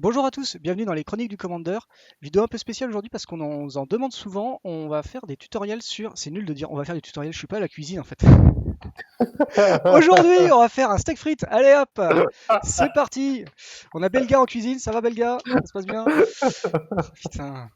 Bonjour à tous, bienvenue dans les Chroniques du Commander. Vidéo un peu spéciale aujourd'hui parce qu'on nous en demande souvent. On va faire des tutoriels sur. C'est nul de dire on va faire des tutoriels, je suis pas à la cuisine en fait. Aujourd'hui, on va faire un steak frites. Allez hop, c'est parti. On a Belga en cuisine, ça va Belga? Ça se passe bien? Oh, putain.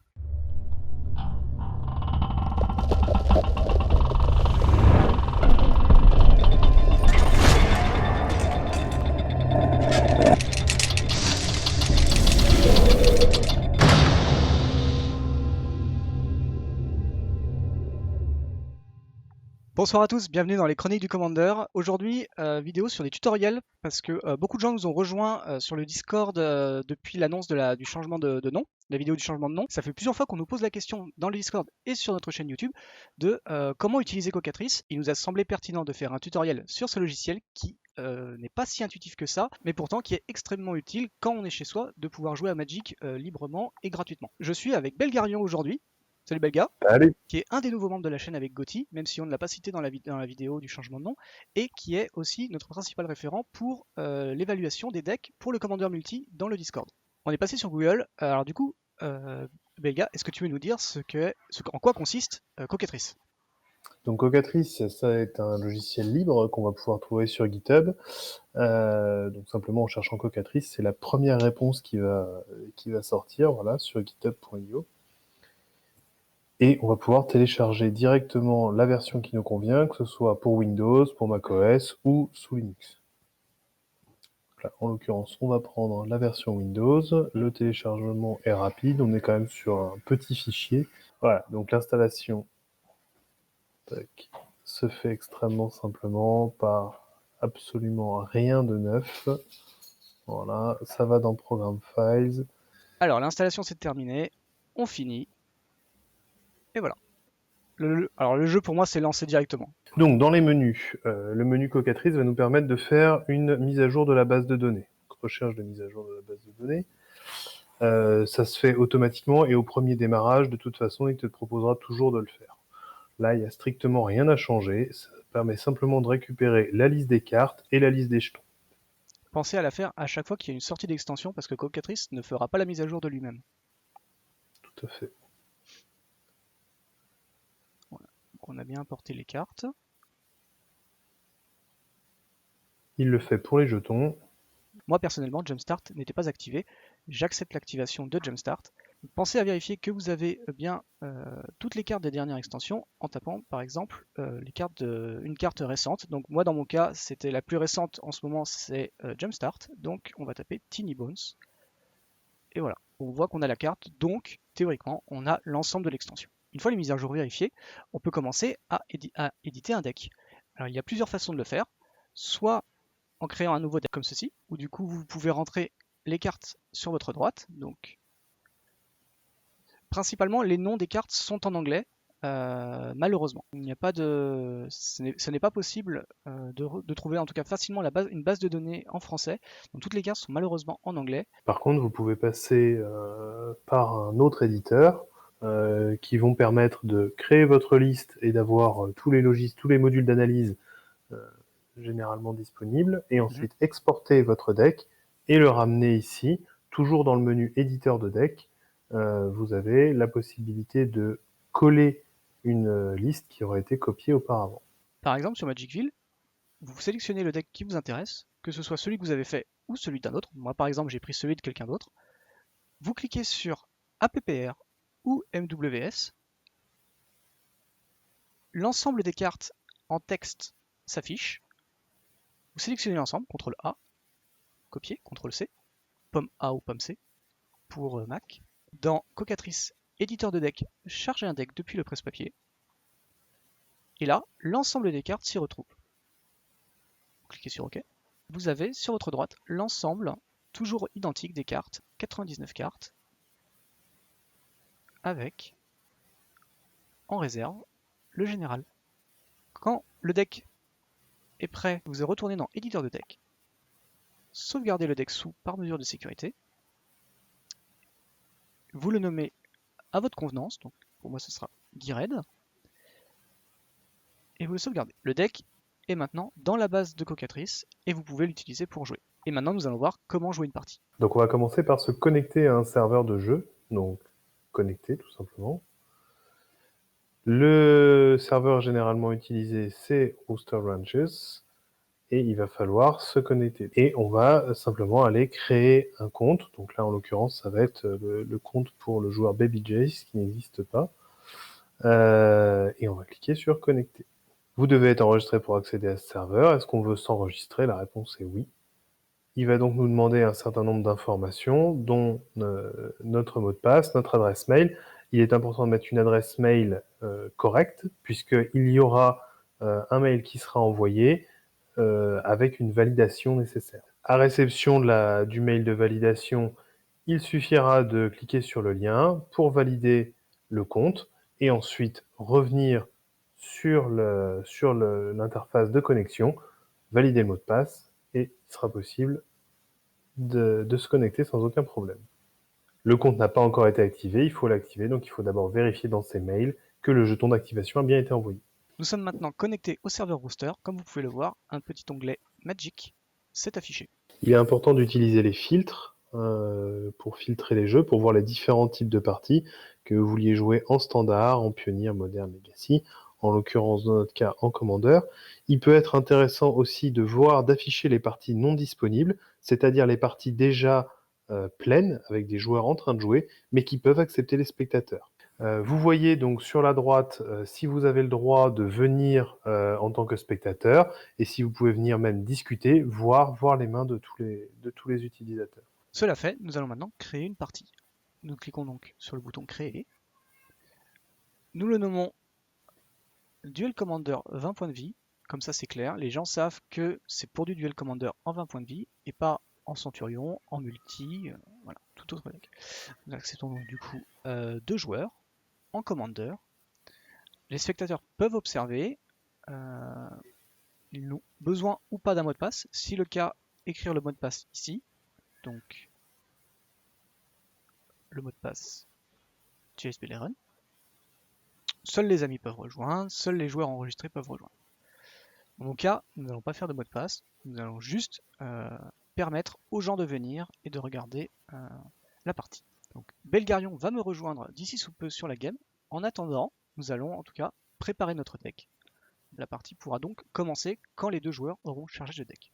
Bonsoir à tous, bienvenue dans les Chroniques du Commander. Aujourd'hui, vidéo sur des tutoriels parce que beaucoup de gens nous ont rejoints sur le Discord depuis l'annonce du changement de nom, la vidéo du changement de nom. Ça fait plusieurs fois qu'on nous pose la question dans le Discord et sur notre chaîne YouTube de comment utiliser Cockatrice. Il nous a semblé pertinent de faire un tutoriel sur ce logiciel qui n'est pas si intuitif que ça, mais pourtant qui est extrêmement utile quand on est chez soi de pouvoir jouer à Magic librement et gratuitement. Je suis avec Belgarion aujourd'hui. Salut Belga, Allez. qui est un des nouveaux membres de la chaîne avec Gotti, même si on ne l'a pas cité dans la vidéo du changement de nom, et qui est aussi notre principal référent pour l'évaluation des decks pour le Commander Multi dans le Discord. On est passé sur Google, alors du coup, Belga, est-ce que tu veux nous dire en quoi consiste Cockatrice? Donc Cockatrice, ça est un logiciel libre qu'on va pouvoir trouver sur GitHub. Donc simplement en cherchant Cockatrice, c'est la première réponse qui va sortir, voilà, sur github.io. Et on va pouvoir télécharger directement la version qui nous convient, que ce soit pour Windows, pour macOS ou sous Linux. Là, en l'occurrence, on va prendre la version Windows. Le téléchargement est rapide, on est quand même sur un petit fichier. Voilà, donc l'installation se fait extrêmement simplement par absolument rien de neuf. Voilà, ça va dans Program Files. Alors l'installation c'est terminé, on finit, et voilà. Alors le jeu pour moi c'est lancé directement. Donc dans les menus, le menu Cockatrice va nous permettre de faire une mise à jour de la base de données. Recherche de mise à jour de la base de données. Ça se fait automatiquement et au premier démarrage, de toute façon, il te proposera toujours de le faire. Là, il n'y a strictement rien à changer. Ça permet simplement de récupérer la liste des cartes et la liste des jetons. Pensez à la faire à chaque fois qu'il y a une sortie d'extension parce que Cockatrice ne fera pas la mise à jour de lui-même. Tout à fait. Voilà. Donc on a bien importé les cartes. Il le fait pour les jetons. Moi personnellement, Jumpstart n'était pas activé. J'accepte l'activation de Jumpstart. Pensez à vérifier que vous avez bien toutes les cartes des dernières extensions en tapant par exemple une carte récente. Donc moi dans mon cas, c'était la plus récente en ce moment, c'est Jumpstart. Donc on va taper Tiny Bones. Et voilà, on voit qu'on a la carte, donc théoriquement on a l'ensemble de l'extension. Une fois les mises à jour vérifiées, on peut commencer à éditer un deck. Alors il y a plusieurs façons de le faire. Soit en créant un nouveau deck comme ceci, où du coup vous pouvez rentrer les cartes sur votre droite. Donc principalement les noms des cartes sont en anglais, malheureusement. Il n'y a pas de, ce n'est pas possible de trouver en tout cas facilement une base de données en français. Donc toutes les cartes sont malheureusement en anglais. Par contre, vous pouvez passer par un autre éditeur qui vont permettre de créer votre liste et d'avoir tous les modules d'analyse généralement disponibles, et ensuite exporter votre deck et le ramener ici, toujours dans le menu éditeur de deck. Vous avez la possibilité de coller une liste qui aurait été copiée auparavant. Par exemple sur Magicville, vous sélectionnez le deck qui vous intéresse, que ce soit celui que vous avez fait ou celui d'un autre. Moi par exemple j'ai pris celui de quelqu'un d'autre. Vous cliquez sur APPR ou MWS. L'ensemble des cartes en texte s'affiche. Vous sélectionnez l'ensemble, CTRL A, copier, CTRL C, pomme A ou pomme C pour Mac. Dans Cockatrice, éditeur de deck, chargez un deck depuis le presse-papier. Et là, l'ensemble des cartes s'y retrouve. Vous cliquez sur OK. Vous avez sur votre droite l'ensemble, toujours identique des cartes, 99 cartes, avec, en réserve, le général. Quand le deck est prêt, vous retournez dans éditeur de deck, sauvegardez le deck sous par mesure de sécurité, vous le nommez à votre convenance, donc pour moi ce sera Guy-Red, et vous le sauvegardez. Le deck est maintenant dans la base de Cockatrice et vous pouvez l'utiliser pour jouer. Et maintenant, nous allons voir comment jouer une partie. Donc on va commencer par se connecter à un serveur de jeu, donc connecter tout simplement. Le serveur généralement utilisé, c'est Rooster Ranches, et il va falloir se connecter. Et on va simplement aller créer un compte. Donc là, en l'occurrence, ça va être le compte pour le joueur Baby Jace, qui n'existe pas. Et on va cliquer sur connecter. Vous devez être enregistré pour accéder à ce serveur. Est-ce qu'on veut s'enregistrer? La réponse est oui. Il va donc nous demander un certain nombre d'informations, dont notre mot de passe, notre adresse mail. Il est important de mettre une adresse mail correcte, puisqu'il y aura un mail qui sera envoyé avec une validation nécessaire. À réception du mail de validation, il suffira de cliquer sur le lien pour valider le compte et ensuite revenir sur l'interface de connexion, valider le mot de passe et il sera possible de se connecter sans aucun problème. Le compte n'a pas encore été activé, il faut l'activer, donc il faut d'abord vérifier dans ses mails que le jeton d'activation a bien été envoyé. Nous sommes maintenant connectés au serveur Rooster. Comme vous pouvez le voir, un petit onglet Magic s'est affiché. Il est important d'utiliser les filtres pour filtrer les jeux, pour voir les différents types de parties que vous vouliez jouer en standard, en pionnier, moderne, legacy, en l'occurrence dans notre cas en commandeur. Il peut être intéressant aussi de voir, d'afficher les parties non disponibles, c'est-à-dire les parties déjà pleines, avec des joueurs en train de jouer, mais qui peuvent accepter les spectateurs. Vous voyez donc sur la droite si vous avez le droit de venir en tant que spectateur et si vous pouvez venir même discuter, voir les mains de tous les utilisateurs. Cela fait, nous allons maintenant créer une partie. Nous cliquons donc sur le bouton créer. Nous le nommons Duel Commander 20 points de vie. Comme ça c'est clair, les gens savent que c'est pour du Duel Commander en 20 points de vie et pas en Centurion, en multi, voilà, tout autre deck. Nous acceptons donc du coup 2 joueurs en Commander. Les spectateurs peuvent observer, ils n'ont besoin ou pas d'un mot de passe. Si le cas, écrire le mot de passe ici. Donc le mot de passe Chase Bellerin. Seuls les amis peuvent rejoindre, seuls les joueurs enregistrés peuvent rejoindre. Dans mon cas, nous n'allons pas faire de mot de passe, nous allons juste permettre aux gens de venir et de regarder la partie. Donc Belgarion va me rejoindre d'ici sous peu sur la game. En attendant, nous allons en tout cas préparer notre deck. La partie pourra donc commencer quand les deux joueurs auront chargé le deck.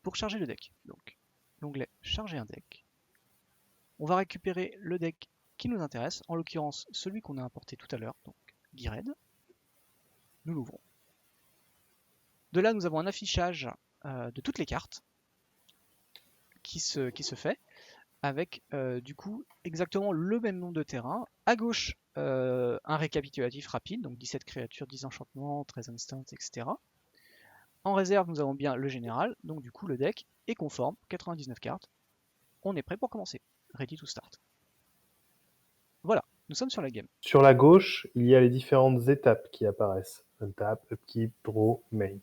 Pour charger le deck, donc l'onglet charger un deck, on va récupérer le deck qui nous intéresse, en l'occurrence celui qu'on a importé tout à l'heure, donc Gired. Nous l'ouvrons. De là, nous avons un affichage de toutes les cartes qui se fait avec du coup exactement le même nombre de terrains. À gauche, un récapitulatif rapide, donc 17 créatures, 10 enchantements, 13 instants, etc. En réserve, nous avons bien le général, donc du coup le deck est conforme, 99 cartes. On est prêt pour commencer. Ready to start. Voilà, nous sommes sur la game. Sur la gauche, il y a les différentes étapes qui apparaissent. Untap, upkeep, draw, main.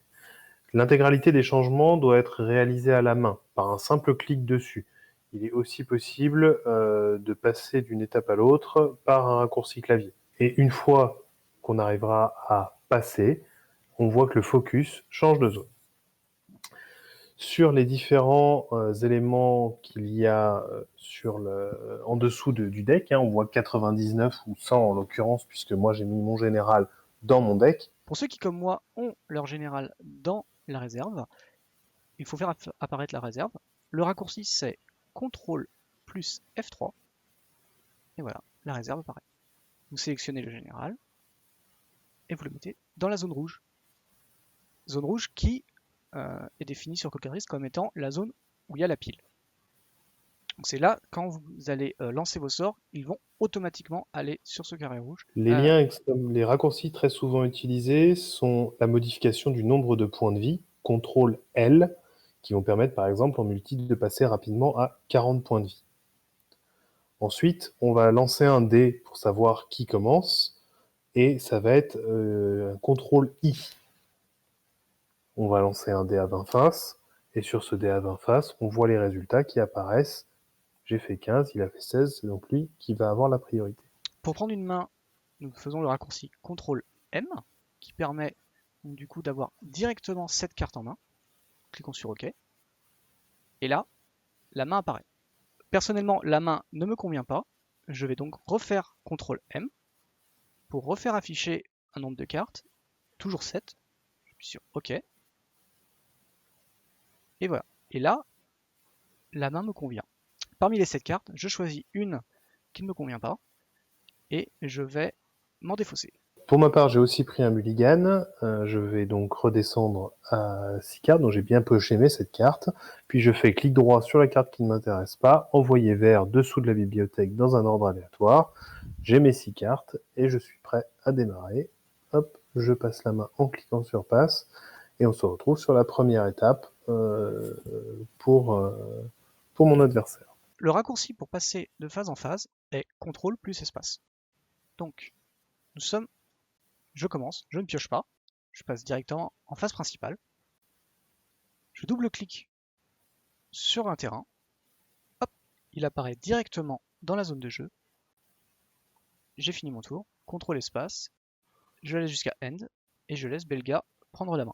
L'intégralité des changements doit être réalisée à la main, par un simple clic dessus. Il est aussi possible de passer d'une étape à l'autre par un raccourci clavier. Et une fois qu'on arrivera à passer, on voit que le focus change de zone. Sur les différents éléments qu'il y a en dessous du deck, on voit 99 ou 100 en l'occurrence, puisque moi j'ai mis mon général dans mon deck. Pour ceux qui, comme moi, ont leur général dans la réserve, il faut faire apparaître la réserve. Le raccourci, c'est CTRL plus F3. Et voilà, la réserve apparaît. Vous sélectionnez le général et vous le mettez dans la zone rouge. Zone rouge qui est définie sur Cockatrice comme étant la zone où il y a la pile. Donc c'est là, quand vous allez lancer vos sorts, ils vont automatiquement aller sur ce carré rouge. Les liens, les raccourcis très souvent utilisés sont la modification du nombre de points de vie, CTRL L, qui vont permettre par exemple en multi de passer rapidement à 40 points de vie. Ensuite, on va lancer un dé pour savoir qui commence, et ça va être un CTRL I. On va lancer un dé à 20 faces, et sur ce dé à 20 faces, on voit les résultats qui apparaissent. J'ai fait 15, il a fait 16, c'est donc lui qui va avoir la priorité. Pour prendre une main, nous faisons le raccourci CTRL M, qui permet du coup d'avoir directement cette carte en main. Cliquons sur OK. Et là, la main apparaît. Personnellement, la main ne me convient pas. Je vais donc refaire CTRL-M pour refaire afficher un nombre de cartes, toujours 7. J'appuie sur OK. Et voilà. Et là, la main me convient. Parmi les 7 cartes, je choisis une qui ne me convient pas et je vais m'en défausser. Pour ma part, j'ai aussi pris un mulligan. Je vais donc redescendre à 6 cartes, donc j'ai bien pioché mes 7 cartes. Puis je fais clic droit sur la carte qui ne m'intéresse pas, envoyer vers dessous de la bibliothèque dans un ordre aléatoire. J'ai mes 6 cartes et je suis prêt à démarrer. Hop, je passe la main en cliquant sur passe et on se retrouve sur la première étape pour mon adversaire. Le raccourci pour passer de phase en phase est CTRL plus espace. Donc, je commence, je ne pioche pas, je passe directement en phase principale. Je double-clique sur un terrain, hop, il apparaît directement dans la zone de jeu. J'ai fini mon tour, CTRL espace, je laisse jusqu'à End et je laisse Belga prendre la main.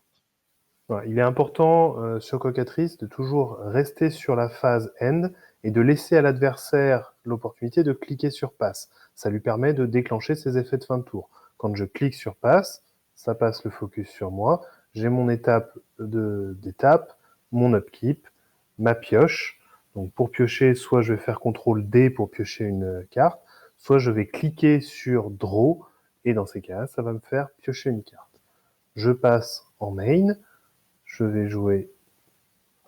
Voilà, il est important sur Cockatrice de toujours rester sur la phase End et de laisser à l'adversaire l'opportunité de cliquer sur Pass. Ça lui permet de déclencher ses effets de fin de tour. Quand je clique sur Pass, ça passe le focus sur moi. J'ai mon étape d'étape, mon upkeep, ma pioche. Donc pour piocher, soit je vais faire CTRL D pour piocher une carte, soit je vais cliquer sur Draw et dans ces cas-là, ça va me faire piocher une carte. Je passe en main. Je vais jouer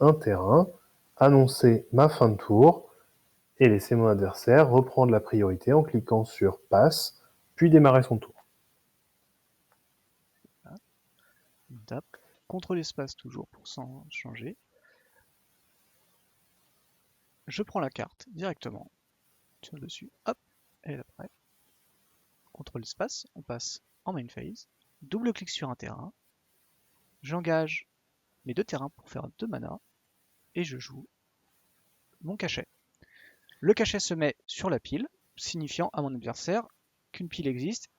un terrain, annoncer ma fin de tour et laisser mon adversaire reprendre la priorité en cliquant sur Passe, puis démarrer son tour. On tape, CTRL espace toujours pour s'en changer. Je prends la carte directement, sur le dessus, hop, elle apparaît. CTRL espace, on passe en main phase, double-clic sur un terrain, j'engage mes 2 terrains pour faire 2 mana, et je joue mon cachet. Le cachet se met sur la pile, signifiant à mon adversaire qu'une pile existe,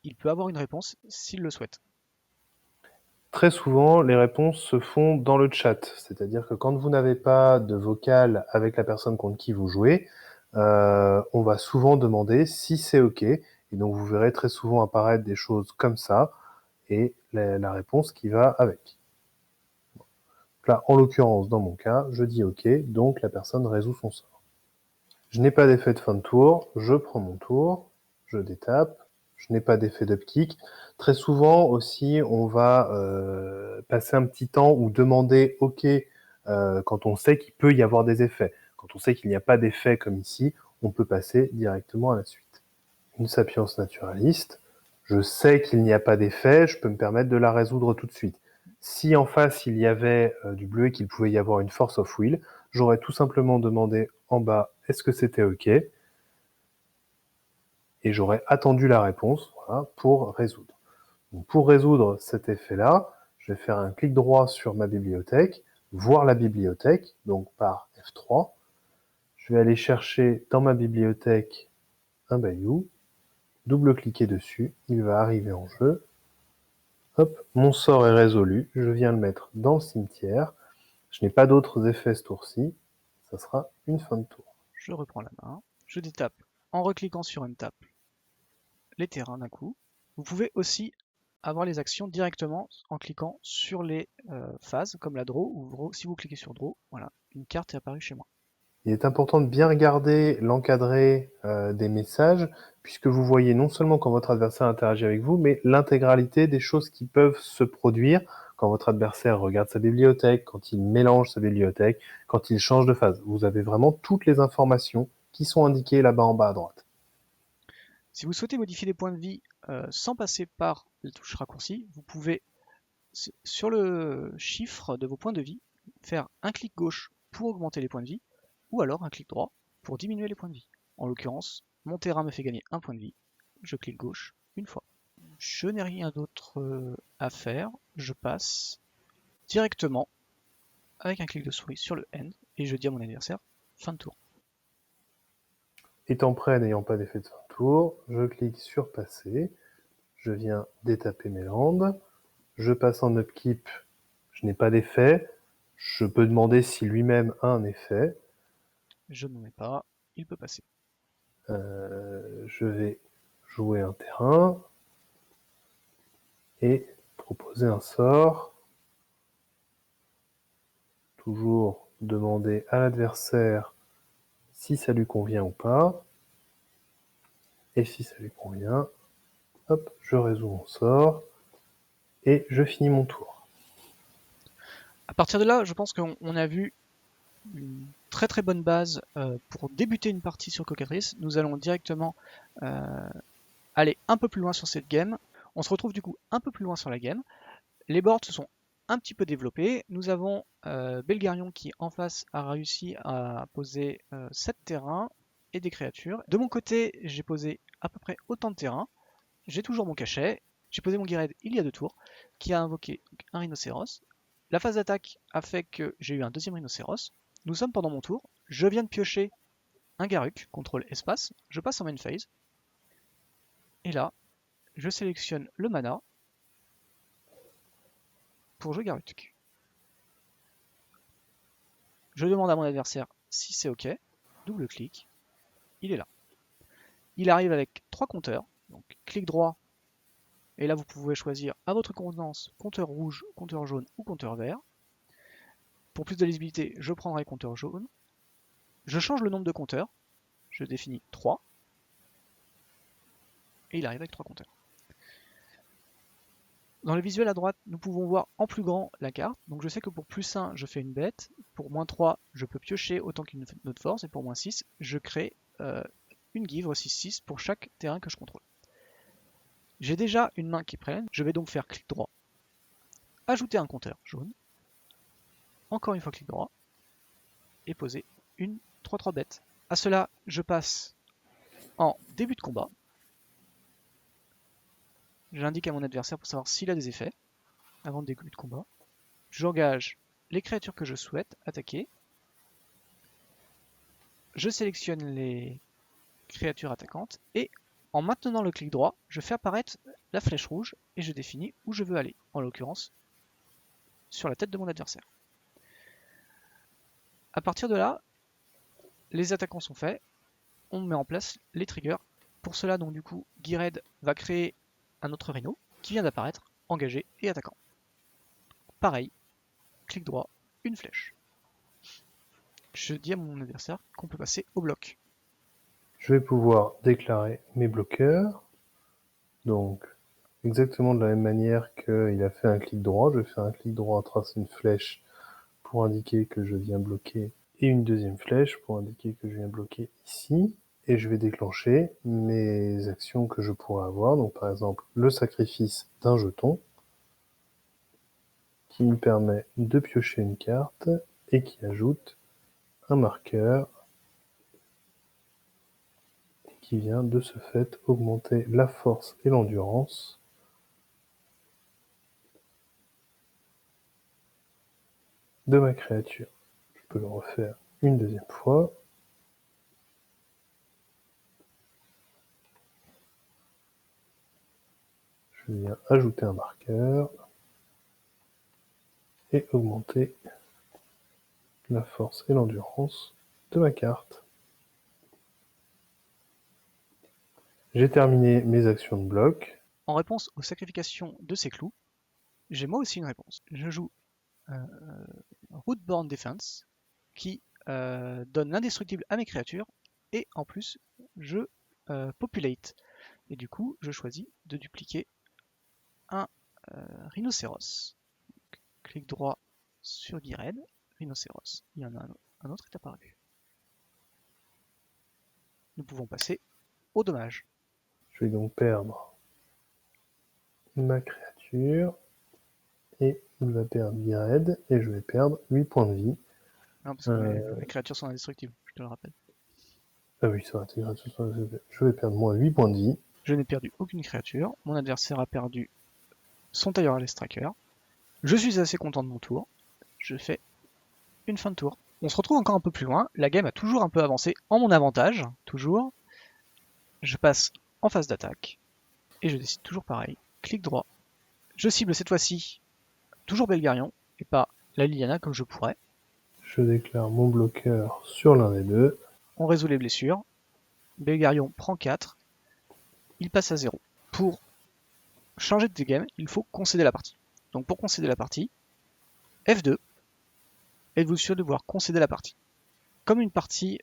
il peut avoir une réponse s'il le souhaite. Très souvent, les réponses se font dans le chat, c'est-à-dire que quand vous n'avez pas de vocal avec la personne contre qui vous jouez, on va souvent demander si c'est OK, et donc vous verrez très souvent apparaître des choses comme ça, et la réponse qui va avec. Là, en l'occurrence, dans mon cas, je dis OK, donc la personne résout son sort. Je n'ai pas d'effet de fin de tour, je prends mon tour, je détape, je n'ai pas d'effet d'upkick. Très souvent aussi, on va passer un petit temps ou demander OK quand on sait qu'il peut y avoir des effets. Quand on sait qu'il n'y a pas d'effet comme ici, on peut passer directement à la suite. Une sapience naturaliste, je sais qu'il n'y a pas d'effet, je peux me permettre de la résoudre tout de suite. Si en face il y avait du bleu et qu'il pouvait y avoir une force of will, j'aurais tout simplement demandé en bas est-ce que c'était OK et j'aurais attendu la réponse voilà, pour résoudre. Donc, pour résoudre cet effet-là, je vais faire un clic droit sur ma bibliothèque, voir la bibliothèque, donc par F3. Je vais aller chercher dans ma bibliothèque un Bayou, double-cliquer dessus, il va arriver en jeu. Hop, mon sort est résolu, je viens le mettre dans le cimetière. Je n'ai pas d'autres effets ce tour-ci, ça sera une fin de tour. Je reprends la main, je détape en recliquant sur une tape les terrains d'un coup. Vous pouvez aussi avoir les actions directement en cliquant sur les phases, comme la draw, ou si vous cliquez sur draw, voilà, une carte est apparue chez moi. Il est important de bien regarder l'encadré des messages, puisque vous voyez non seulement quand votre adversaire interagit avec vous, mais l'intégralité des choses qui peuvent se produire quand votre adversaire regarde sa bibliothèque, quand il mélange sa bibliothèque, quand il change de phase. Vous avez vraiment toutes les informations qui sont indiquées là-bas en bas à droite. Si vous souhaitez modifier les points de vie sans passer par la touche raccourci, vous pouvez, sur le chiffre de vos points de vie, faire un clic gauche pour augmenter les points de vie, ou alors un clic droit pour diminuer les points de vie. En l'occurrence, mon terrain me fait gagner un point de vie, je clique gauche une fois. Je n'ai rien d'autre à faire, je passe directement avec un clic de souris sur le end et je dis à mon adversaire fin de tour. Étant prêt, n'ayant pas d'effet de fin de tour, je clique sur passer, je viens d'étaper mes landes, je passe en upkeep, je n'ai pas d'effet, Je peux demander si lui-même a un effet. Je n'en ai pas, il peut passer. Je vais jouer un terrain et proposer un sort. Toujours demander à l'adversaire si ça lui convient ou pas. Et si ça lui convient, hop, je résous mon sort et je finis mon tour. À partir de là, je pense qu'on a vu une très très bonne base pour débuter une partie sur Cockatrice. Nous allons directement aller un peu plus loin sur cette game. On se retrouve du coup un peu plus loin sur la game. Les boards se sont un petit peu développés. Nous avons Belgarion qui en face a réussi à poser 7 terrains et des créatures. De mon côté, j'ai posé à peu près autant de terrains. J'ai toujours mon cachet. J'ai posé mon Gired il y a 2 tours, qui a invoqué un rhinocéros. La phase d'attaque a fait que j'ai eu un deuxième rhinocéros. Nous sommes pendant mon tour. Je viens de piocher un Garruk, contrôle espace. Je passe en main phase. Et là, je sélectionne le mana pour jouer Garruk. Je demande à mon adversaire si c'est OK. Double clic. Il est là. Il arrive avec 3 compteurs. Donc clic droit. Et là, vous pouvez choisir à votre convenance compteur rouge, compteur jaune ou compteur vert. Pour plus de lisibilité, je prendrai compteur jaune. Je change le nombre de compteurs. Je définis 3. Et il arrive avec 3 compteurs. Dans le visuel à droite, nous pouvons voir en plus grand la carte. Donc je sais que pour plus 1, je fais une bête. Pour moins 3, je peux piocher autant qu'une autre force. Et pour moins 6, je crée une guivre 6-6 pour chaque terrain que je contrôle. J'ai déjà une main qui est prête. Je vais donc faire clic droit. Ajouter un compteur jaune. Encore une fois clic droit. Et poser une 3-3 bête. À cela, je passe en début de combat. J'indique à mon adversaire pour savoir s'il a des effets avant le début de combat. J'engage les créatures que je souhaite attaquer. Je sélectionne les créatures attaquantes et en maintenant le clic droit, je fais apparaître la flèche rouge et je définis où je veux aller, en l'occurrence sur la tête de mon adversaire. À partir de là, les attaquants sont faits, on met en place les triggers. Pour cela, donc du coup, Gired va créer un autre rhino qui vient d'apparaître, engagé et attaquant. Pareil, clic droit, une flèche. Je dis à mon adversaire qu'on peut passer au bloc. Je vais pouvoir déclarer mes bloqueurs. Donc, exactement de la même manière qu'il a fait un clic droit, je vais faire un clic droit, tracer une flèche pour indiquer que je viens bloquer et une deuxième flèche pour indiquer que je viens bloquer ici. Et je vais déclencher mes actions que je pourrais avoir. Donc par exemple, le sacrifice d'un jeton qui me permet de piocher une carte et qui ajoute un marqueur qui vient de ce fait augmenter la force et l'endurance de ma créature. Je peux le refaire une deuxième fois. Je viens ajouter un marqueur et augmenter la force et l'endurance de ma carte. J'ai terminé mes actions de bloc. En réponse aux sacrifications de ces clous, j'ai moi aussi une réponse. Je joue Rootborn Defense qui donne l'indestructible à mes créatures et en plus je populate. Et du coup, je choisis de dupliquer un rhinocéros. Donc, clic droit sur Gired, rhinocéros. Il y en a un autre est apparu. Nous pouvons passer au dommage. Je vais donc perdre ma créature et il va perdre Gired et je vais perdre 8 points de vie. Non, parce que mes créatures sont indestructibles, je te le rappelle. Ah oui, ça va, je vais perdre moins 8 points de vie. Je n'ai perdu aucune créature. Mon adversaire a perdu son Tireless Tracker. Je suis assez content de mon tour. Je fais une fin de tour. On se retrouve encore un peu plus loin. La game a toujours un peu avancé en mon avantage. Toujours. Je passe en phase d'attaque. Et je décide toujours pareil. Clic droit. Je cible cette fois-ci toujours Belgarion et pas la Liliana comme je pourrais. Je déclare mon bloqueur sur l'un des deux. On résout les blessures. Belgarion prend 4. Il passe à 0. Pour changer de game, il faut concéder la partie. Donc pour concéder la partie, F2, êtes-vous sûr de devoir concéder la partie. Comme une partie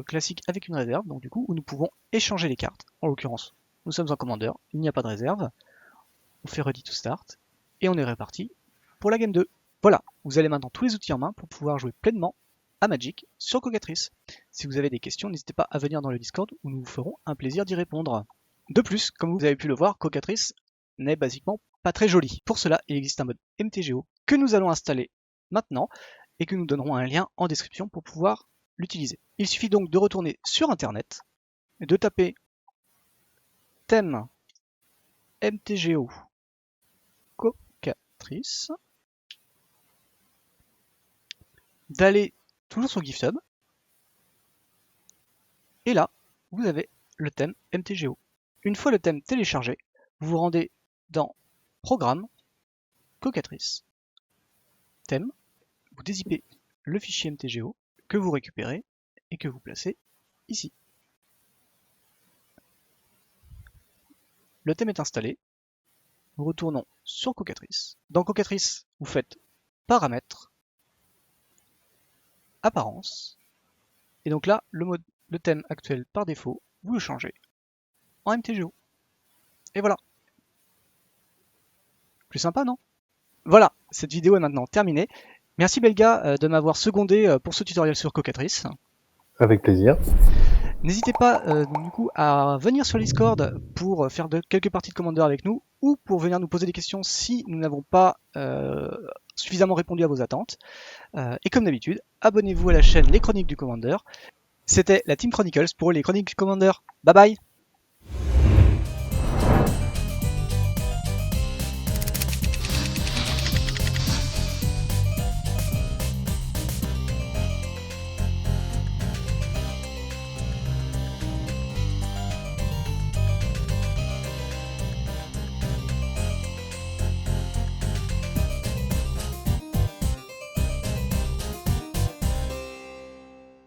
classique avec une réserve, donc du coup, où nous pouvons échanger les cartes. En l'occurrence, nous sommes en commander, il n'y a pas de réserve. On fait ready to start, et on est réparti pour la game 2. Voilà, vous avez maintenant tous les outils en main pour pouvoir jouer pleinement à Magic sur Cockatrice. Si vous avez des questions, n'hésitez pas à venir dans le Discord où nous vous ferons un plaisir d'y répondre. De plus, comme vous avez pu le voir, Cockatrice n'est basiquement pas très joli. Pour cela, il existe un mode MTGO que nous allons installer maintenant et que nous donnerons un lien en description pour pouvoir l'utiliser. Il suffit donc de retourner sur internet, de taper thème MTGO Cockatrice, d'aller toujours sur GiftHub, et là, vous avez le thème MTGO. Une fois le thème téléchargé, vous vous rendez dans Programme, Cockatrice, Thème, vous dézippez le fichier MTGO que vous récupérez et que vous placez ici. Le thème est installé. Nous retournons sur Cockatrice. Dans Cockatrice, vous faites Paramètres, Apparence, et donc là, le thème actuel par défaut, vous le changez en MTGO. Et voilà. Plus sympa, non? Voilà, cette vidéo est maintenant terminée. Merci Belga de m'avoir secondé pour ce tutoriel sur Cockatrice. Avec plaisir. N'hésitez pas du coup à venir sur Discord pour faire quelques parties de Commander avec nous ou pour venir nous poser des questions si nous n'avons pas suffisamment répondu à vos attentes. Et comme d'habitude, abonnez-vous à la chaîne Les Chroniques du Commander. C'était la Team Chronicles pour les Chroniques du Commander. Bye bye!